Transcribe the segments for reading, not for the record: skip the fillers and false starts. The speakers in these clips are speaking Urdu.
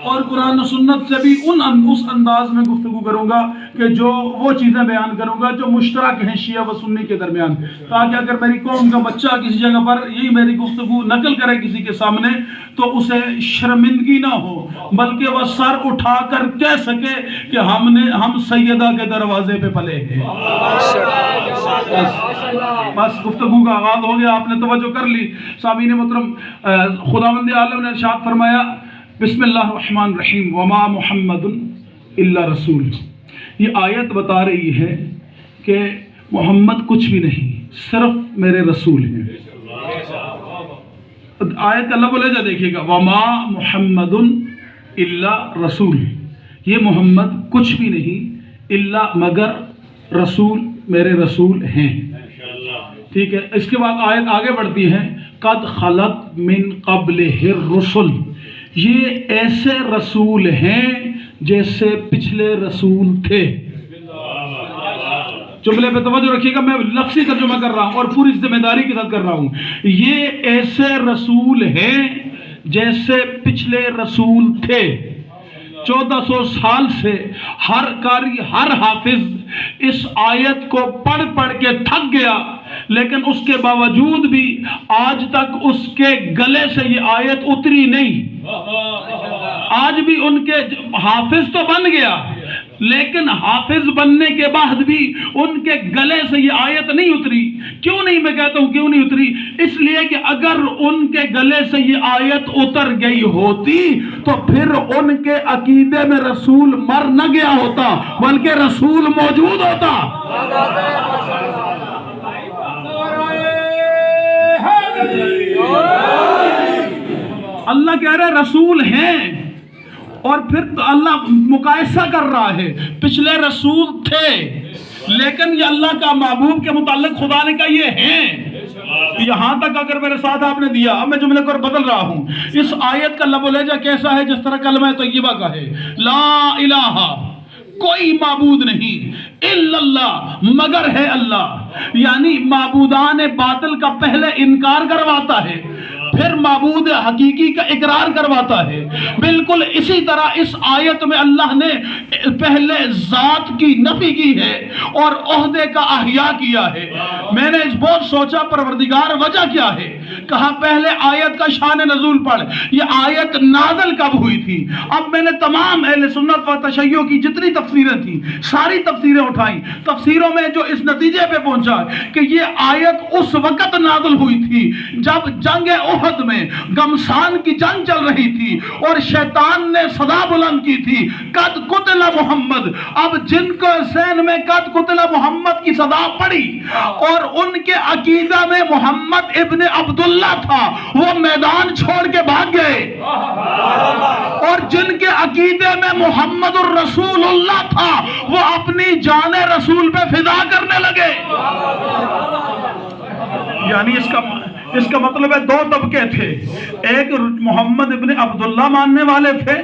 اور قرآن و سنت سے بھی اس انداز میں گفتگو کروں گا کہ جو وہ چیزیں بیان کروں گا جو مشترک ہیں شیعہ و سنی کے درمیان، تاکہ اگر میری قوم کا بچہ کسی جگہ پر یہی میری گفتگو نقل کرے کسی کے سامنے تو اسے شرمندگی نہ ہو، بلکہ وہ سر اٹھا کر کہہ سکے کہ ہم سیدہ کے دروازے پہ پلے ہیں۔ بس گفتگو کا آغاز ہو گیا، آپ نے توجہ کر لی۔ سامعین محترم، خداوند عالم نے ارشاد فرمایا بسم اللہ الرحمن الرحیم وما محمد الا رسول۔ یہ آیت بتا رہی ہے کہ محمد کچھ بھی نہیں، صرف میرے رسول ہیں۔ آیت کا لب و لہجہ دیکھیے گا، وما محمد الا رسول، یہ محمد کچھ بھی نہیں الا مگر رسول، میرے رسول ہیں۔ ٹھیک ہے، اس کے بعد آیت آگے بڑھتی ہے، قد خلت من قبلہ الرسل، یہ ایسے رسول ہیں جیسے پچھلے رسول تھے۔ جملے پہ توجہ رکھیے گا، میں لفظی ترجمہ کر رہا ہوں اور پوری ذمہ داری کے ساتھ کر رہا ہوں۔ یہ ایسے رسول ہیں جیسے پچھلے رسول تھے۔ 1400 سال سے ہر قاری، ہر حافظ اس آیت کو پڑھ پڑھ کے تھک گیا، لیکن اس کے باوجود بھی آج تک اس کے گلے سے یہ آیت اتری نہیں۔ آج بھی ان کے حافظ تو بن گیا، لیکن حافظ بننے کے بعد بھی ان کے گلے سے یہ آیت نہیں اتری۔ کیوں نہیں؟ میں کہتا ہوں کیوں نہیں اتری، اس لیے کہ اگر ان کے گلے سے یہ آیت اتر گئی ہوتی تو پھر ان کے عقیدے میں رسول مر نہ گیا ہوتا، بلکہ رسول موجود ہوتا۔ اللہ کہہ رہے رسول ہیں، اور پھر اللہ مقایسہ کر رہا ہے، پچھلے رسول تھے لیکن یہ اللہ کا محبوب کے متعلق خدا نے کہا یہ ہیں۔ یہاں تک اگر میرے ساتھ آپ نے دیا، اب میں جملے کو بدل رہا ہوں۔ اس آیت کا لب و لہجہ کیسا ہے؟ جس طرح کلمہ طیبہ کا ہے، لا الہ، کوئی معبود نہیں، الا اللہ، مگر ہے اللہ۔ یعنی معبودان باطل کا پہلے انکار کرواتا ہے، پھر معبود حقیقی کا اقرار کرواتا ہے۔ بالکل اسی طرح اس آیت میں اللہ نے پہلے ذات کی نفی کی ہے اور عہدے کا احیاء کیا ہے۔ میں نے اس بہت سوچا پروردگار وجہ کیا ہے؟ کہا پہلے آیت کا شان نزول پڑھ، یہ آیت نازل کب ہوئی تھی؟ اب میں نے تمام اہل سنت و تشیع کی جتنی تفسیریں تھیں ساری تفسیریں اٹھائیں، تفسیروں میں جو اس نتیجے پہ پہنچا کہ یہ آیت اس وقت نازل ہوئی تھی جب جنگ احد میں گمسان کی جنگ چل رہی تھی اور شیطان نے صدا بلند کی تھی، قد قتل محمد۔ اب جن کو ذہن میں قد قتل محمد کی صدا پڑی اور ان کے عقیدہ میں محمد ابن عبداللہ تھا، وہ میدان چھوڑ کے بھاگ گئے، اور جن کے عقیدے میں محمد الرسول اللہ تھا وہ اپنی جان رسول پہ فدا کرنے لگے۔ یعنی اس کا مطلب ہے دو طبقے تھے، ایک محمد ابن عبداللہ ماننے والے تھے،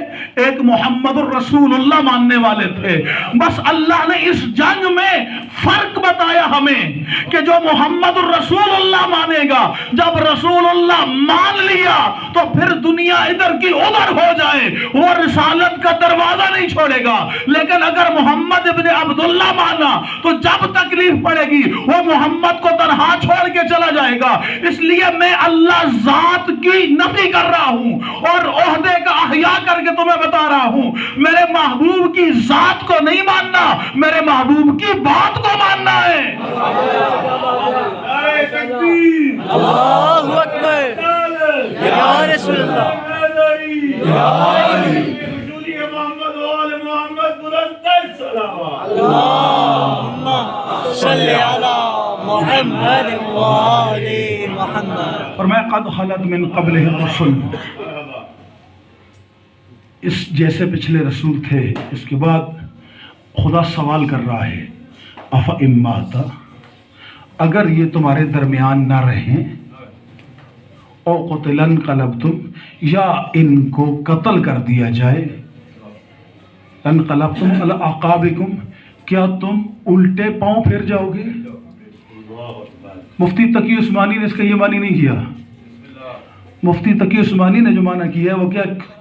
ایک محمد الرسول اللہ ماننے والے تھے۔ بس اللہ نے اس جنگ میں فرق بتایا ہمیں کہ جو محمد الرسول اللہ مانے گا، جب رسول اللہ مان لیا تو پھر دنیا ادھر کی ادھر ہو جائے وہ رسالت کا دروازہ نہیں چھوڑے گا، لیکن اگر محمد ابن عبداللہ مانا تو جب تکلیف پڑے گی وہ محمد کو تنہا چھوڑ کے چلا جائے گا۔ اس لیے میں اللہ ذات کی نفی کر رہا ہوں اور عہدے کا احیاء کر کے تمہیں بتا رہا ہوں، میرے محبوب کی ذات کو نہیں ماننا، میرے محبوب کی بات کو ماننا ہے۔ اللہ اکبر، یا رسول اللہ، یا اللہم صلی علی محمد وآل محمد۔ فرمایا قد خلت من قبلہ الرسل، اس جیسے پچھلے رسول تھے۔ اس کے بعد خدا سوال کر رہا ہے، افإن مات، اگر یہ تمہارے درمیان نہ رہیں، او قتل انقلبتم، یا ان کو قتل کر دیا جائے، انقلبتم علی اعقابکم، کیا تم الٹے پاؤں پھر جاؤ گے؟ مفتی تقی عثمانی نے اس کا یہ معنی نہیں کیا۔ مفتی تقی عثمانی نے جو معنی کیا ہے وہ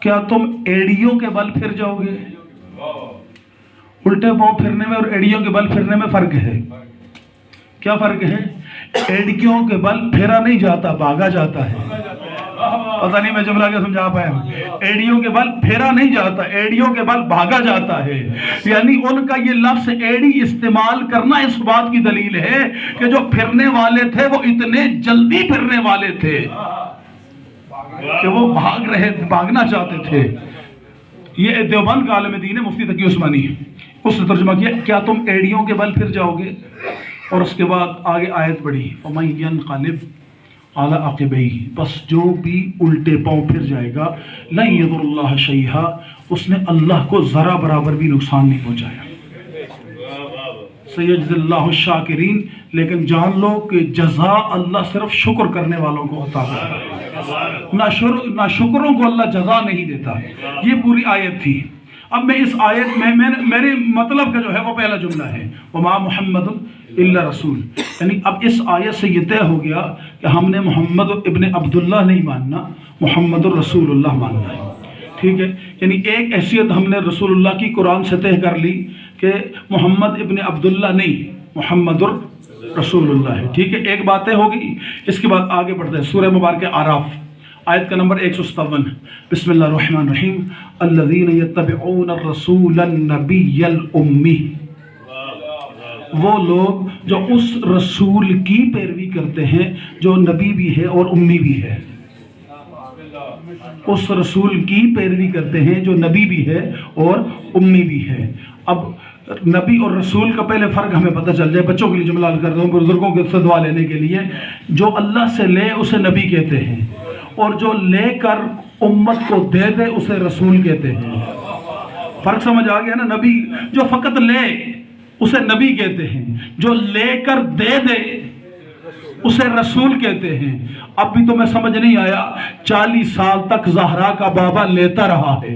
کیا تم ایڑیوں کے بل پھر جاؤ گے؟ الٹے پاؤں پھرنے میں اور ایڑیوں کے بل پھرنے میں فرق ہے. کیا فرق ہے؟ ایڑیوں کے بل پھیرا نہیں جاتا، بھاگا جاتا ہے. پتہ نہیں میں جملہ کیا سمجھا پایا. ایڑیوں کے بل پھیرا نہیں جاتا، ایڑیوں کے بل بھاگا جاتا ہے. یعنی ان کا یہ لفظ ایڑی استعمال کرنا اس بات کی دلیل ہے کہ جو پھرنے والے تھے وہ اتنے جلدی پھرنے والے تھے کہ وہ بھاگنا چاہتے تھے. یہ دیوبند کا عالم دین ہے مفتی تقی عثمانی، اس نے ترجمہ کیا کیا تم ایڑیوں کے بل پھر جاؤ گے؟ اور اس کے بعد آگے آیت پڑھی فَمَن يَنْقَلِبْ عَلَىٰ عَقِبَيْهِ، بس جو بھی الٹے پاؤں پھر جائے گا لَن يَضُرَّ اللَّهَ شَيْئًا، اس نے اللہ کو ذرا برابر بھی نقصان نہیں پہنچایا. سَيَجْزِي اللَّهُ الشَّاكِرِينَ، لیکن جان لو کہ جزا اللہ صرف شکر کرنے والوں کو عطا کرتا ہے، نہ شکروں کو اللہ جزا نہیں دیتا. یہ پوری آیت تھی. اب میں اس آیت میں میرے مطلب کا جو ہے وہ پہلا جملہ ہے وَمَا مُحَمَّدٌ إِلَّا رَسُولٌ، یعنی اب اس آیت سے یہ طے ہو گیا کہ ہم نے محمد ابن عبداللہ نہیں ماننا، محمد الرسول اللہ ماننا ہے. ٹھیک ہے، یعنی ایک حیثیت ہم نے رسول اللہ کی قرآن سے طے کر لی کہ محمد ابن عبداللہ نہیں، محمد الرسول اللہ ہے. ٹھیک ہے، ایک باتیں ہوگی. اس کے بعد آگے بڑھتے ہیں سورہ مبارکہ اعراف آیت کا نمبر 157. بسم اللہ الرحمن الرحیم الذین یتبعون الرسول النبی الامی، وہ لوگ جو اس رسول کی پیروی کرتے ہیں جو نبی بھی ہے اور امی بھی ہے. اس رسول کی پیروی کرتے ہیں جو نبی بھی ہے اور امی بھی ہے. اب نبی اور رسول کا پہلے فرق ہمیں پتہ چل جائے. بچوں کے لیے جملہ کر رہا ہوں، بزرگوں کے سے دعا لینے کے لیے. جو اللہ سے لے اسے نبی کہتے ہیں، اور جو لے کر امت کو دے دے اسے رسول کہتے ہیں. فرق سمجھ آ گیا نا؟ نبی جو فقط لے اسے نبی کہتے ہیں، جو لے کر دے دے اسے رسول کہتے ہیں. اب بھی تمہیں سمجھ نہیں آیا؟ 40 سال تک زہرا کا بابا لیتا رہا ہے.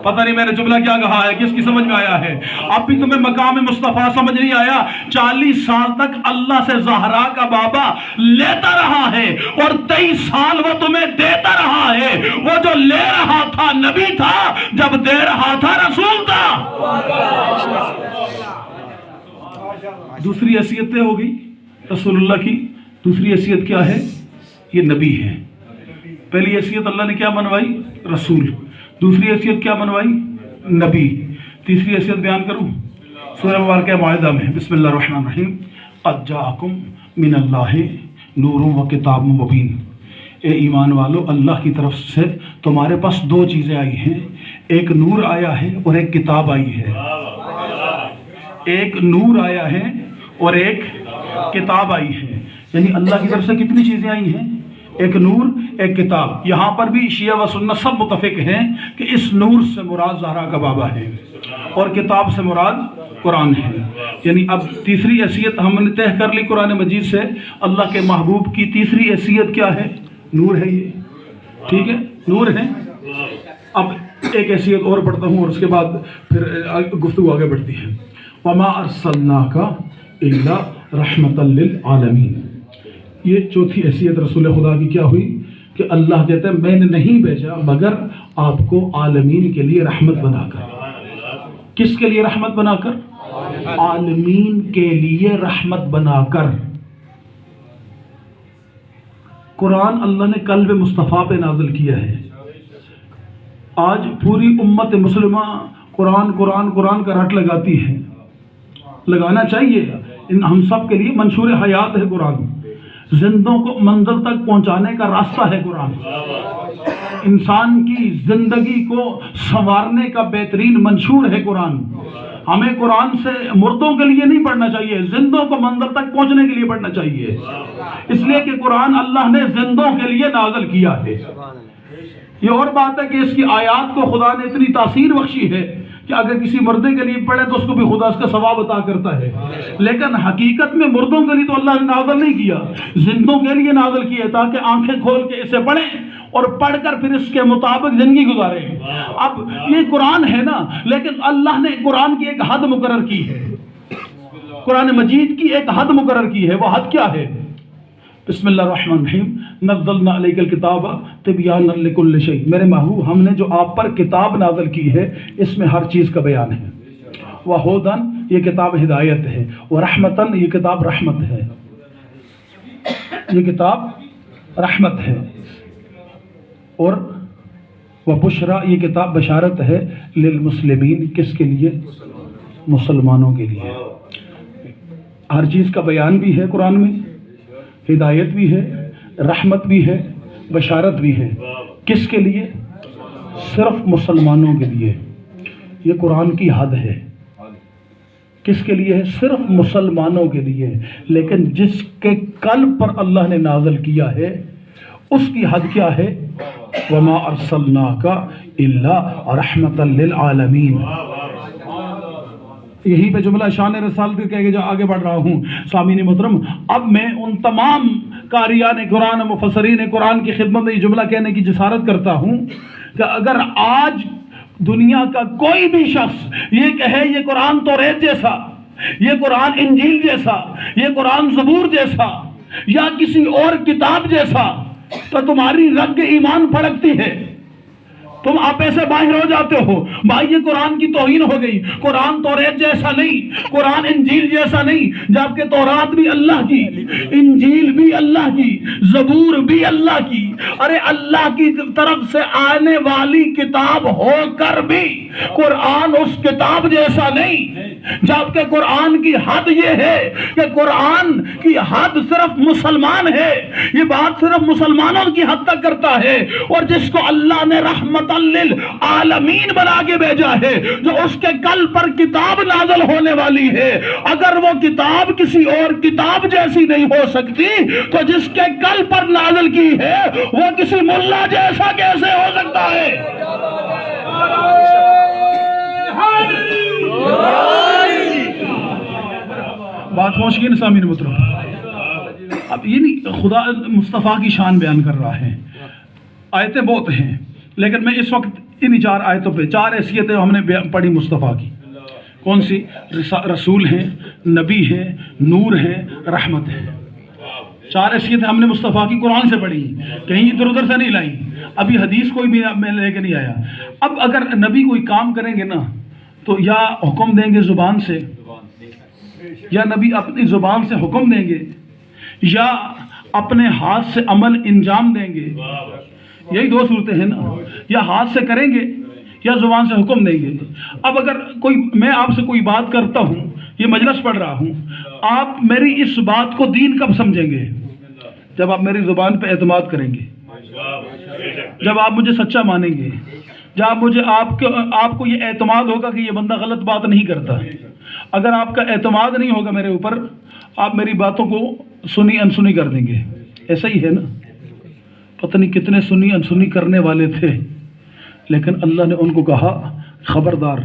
پتہ نہیں میں نے جملہ کیا کہا ہے، کس کی سمجھ میں آیا ہے؟ اب بھی تمہیں مقام مصطفیٰ سمجھ نہیں آیا؟ 40 سال تک اللہ سے زہرا کا بابا لیتا رہا ہے اور 23 سال وہ تمہیں دیتا رہا ہے. وہ جو لے رہا تھا نبی تھا، جب دے رہا تھا رسول تھا. دوسری حیثیت ہو گئی رسول اللہ کی. دوسری حیثیت کیا ہے؟ یہ نبی ہے. پہلی حیثیت اللہ نے کیا منوائی؟ رسول. دوسری حیثیت کیا منوائی؟ نبی. تیسری حیثیت بیان کروں سورہ مبارکہ معاہدہ میں. بسم اللہ الرحمن الرحیم قد جاءکم من اللہ نور و کتاب مبین. اے ایمان والو، اللہ کی طرف سے تمہارے پاس 2 چیزیں آئی ہیں، ایک نور آیا ہے اور ایک کتاب آئی ہے. ایک نور آیا ہے اور ایک کتاب آئی ہے. یعنی اللہ کی طرف سے کتنی چیزیں آئی ہیں؟ ایک نور، ایک کتاب. یہاں پر بھی شیعہ و سنت سب متفق ہیں کہ اس نور سے مراد زہرا کا بابا ہے اور کتاب سے مراد قرآن ہے. یعنی اب تیسری حیثیت ہم نے طے کر لی قرآن مجید سے. اللہ کے محبوب کی تیسری حیثیت کیا ہے؟ نور ہے. یہ ٹھیک ہے، نور ہے. اب ایک حیثیت اور پڑھتا ہوں اور اس کے بعد پھر گفتگو آگے بڑھتی ہے. وما ارسلناک الا رحمۃ للعالمین. یہ چوتھی حیثیت رسول خدا کی کیا ہوئی کہ اللہ کہتے ہیں میں نے نہیں بھیجا مگر آپ کو عالمین کے لیے رحمت بنا کر. کس کے لیے رحمت بنا کر؟ عالمین کے لیے رحمت بنا کر. قرآن اللہ نے قلب مصطفیٰ پہ نازل کیا ہے. آج پوری امت مسلمہ قرآن قرآن قرآن کا رٹ لگاتی ہے. لگانا چاہیے. ہم سب کے لیے منشور حیات ہے قرآن. زندوں کو منزل تک پہنچانے کا راستہ ہے قرآن. انسان کی زندگی کو سنوارنے کا بہترین منشور ہے قرآن. ہمیں قرآن سے مردوں کے لیے نہیں پڑھنا چاہیے، زندوں کو منزل تک پہنچنے کے لیے پڑھنا چاہیے. اس لیے کہ قرآن اللہ نے زندوں کے لیے نازل کیا ہے. یہ اور بات ہے کہ اس کی آیات کو خدا نے اتنی تاثیر بخشی ہے کہ اگر کسی مردے کے لیے پڑھے تو اس کو بھی خدا اس کا ثواب عطا کرتا ہے. لیکن حقیقت میں مردوں کے لیے تو اللہ نے نازل نہیں کیا، زندوں کے لیے نازل کیا تاکہ آنکھیں کھول کے اسے پڑھیں اور پڑھ کر پھر اس کے مطابق زندگی گزاریں. اب یہ قرآن ہے نا، لیکن اللہ نے قرآن کی ایک حد مقرر کی ہے. قرآن مجید کی ایک حد مقرر کی ہے. وہ حد کیا ہے؟ بسم اللہ الرحمن الرحیم نزلنا علیک الکتاب تبیانا لکل شیء، میرے محبوب ہم نے جو آپ پر کتاب نازل کی ہے اس میں ہر چیز کا بیان ہے، وہدن یہ کتاب ہدایت ہے، ورحمتن یہ کتاب رحمت ہے، یہ کتاب رحمت ہے، اور وبشرا یہ کتاب بشارت ہے للمسلمین، کس کے لیے؟ مسلمانوں کے لیے۔ ہر چیز کا بیان بھی ہے قرآن میں، ہدایت بھی ہے، رحمت بھی ہے، بشارت بھی ہے، کس کے لیے؟ صرف مسلمانوں کے لیے۔ یہ قرآن کی حد ہے، کس کے لیے ہے؟ صرف مسلمانوں کے لیے، لیکن جس کے قلب پر اللہ نے نازل کیا ہے اس کی حد کیا ہے؟ وما ارسلناک الا رحمتا للعالمین۔ یہی پہ جملہ شان رسالت کے کہہ کے جو آگے بڑھ رہا ہوں سامعین محترم، اب میں ان تمام قاریان قرآن مفسرین قرآن کی خدمت میں یہ جملہ کہنے کی جسارت کرتا ہوں کہ اگر آج دنیا کا کوئی بھی شخص یہ کہے یہ قرآن توریت جیسا، یہ قرآن انجیل جیسا، یہ قرآن زبور جیسا یا کسی اور کتاب جیسا، تو تمہاری رگ ایمان پھڑکتی ہے، تم آپے سے باہر ہو جاتے ہو۔ بھائی یہ قرآن کی توہین ہو گئی۔ قرآن توریت جیسا نہیں، قرآن انجیل جیسا نہیں، جبکہ تورات بھی اللہ کی، انجیل بھی اللہ کی، زبور بھی اللہ کی۔ ارے اللہ کی طرف سے آنے والی کتاب ہو کر بھی قرآن اس کتاب جیسا نہیں، جبکہ قرآن کی حد یہ ہے کہ قرآن کی حد صرف مسلمان ہے، یہ بات صرف مسلمانوں کی حد تک کرتا ہے، اور جس کو اللہ نے رحمت للعالمین بنا کے بھیجا ہے، جو اس کے قلب پر کتاب نازل ہونے والی ہے، اگر وہ کتاب کسی اور کتاب جیسی نہیں ہو سکتی تو جس کے قلب پر نازل کی ہے وہ کسی ملا جیسا کیسے ہو سکتا ہے؟ بات پہنچ گئی نا سامعین محترم؟ اب یہ نہیں خدا مصطفیٰ کی شان بیان کر رہا ہے، آیتیں بہت ہیں لیکن میں اس وقت انہی 4 آیتوں پہ 4 حیثیتیں ہم نے پڑھی مصطفیٰ کی۔ کون سی؟ رسول ہیں، نبی ہیں، نور ہیں، رحمت ہے۔ 4 حیثیتیں ہم نے مصطفیٰ کی قرآن سے پڑھی، کہیں ادھر ادھر سے نہیں لائی، ابھی حدیث کوئی بھی میں لے کے نہیں آیا۔ اب اگر نبی کوئی کام کریں گے نا تو یا حکم دیں گے زبان سے، یا نبی اپنی زبان سے حکم دیں گے، یا اپنے ہاتھ سے عمل انجام دیں گے، یہی 2 صورتیں ہیں نا، یا ہاتھ سے کریں گے یا زبان سے حکم دیں گے۔ اب اگر میں آپ سے کوئی بات کرتا ہوں، یہ مجلس پڑھ رہا ہوں، آپ میری اس بات کو دین کب سمجھیں گے؟ جب آپ میری زبان پہ اعتماد کریں گے، جب آپ مجھے سچا مانیں گے، جب آپ کو یہ اعتماد ہوگا کہ یہ بندہ غلط بات نہیں کرتا۔ اگر آپ کا اعتماد نہیں ہوگا میرے اوپر، آپ میری باتوں کو سنی انسنی کر دیں گے۔ ایسا ہی ہے نا، پتہ نہیں کتنے سنی انسنی کرنے والے تھے، لیکن اللہ نے ان کو کہا خبردار،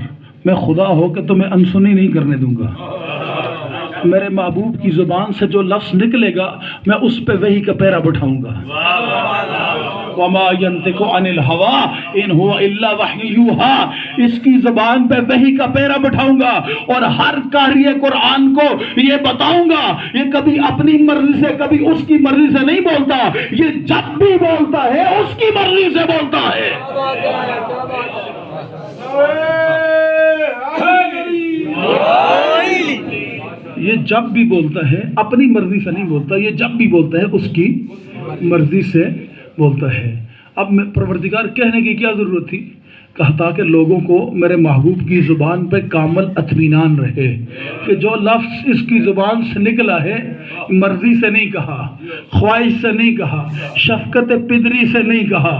میں خدا ہو کے تمہیں انسنی نہیں کرنے دوں گا۔ میرے محبوب کی زبان سے جو لفظ نکلے گا میں اس پہ وحی کا پیرا بٹھاؤں گا۔ وما ينطق عن الهوى ان هو الا وحی یوحى، اس کی زبان پہ وحی کا پیرا بٹھاؤں گا، اور ہر قاری قرآن کو یہ بتاؤں گا، یہ کبھی اپنی مرضی سے کبھی اس کی مرضی سے نہیں بولتا، یہ جب بھی بولتا ہے اس کی مرضی سے بولتا ہے۔ یہ جب بھی بولتا ہے اپنی مرضی سے نہیں بولتا، یہ جب بھی بولتا ہے اس کی مرضی سے بولتا ہے۔ اب میں پروردگار کہنے کی کیا ضرورت تھی؟ کہا تاکہ لوگوں کو میرے محبوب کی زبان پہ کامل اطمینان رہے کہ جو لفظ اس کی زبان سے نکلا ہے مرضی سے نہیں کہا، خواہش سے نہیں کہا، شفقت پدری سے نہیں کہا،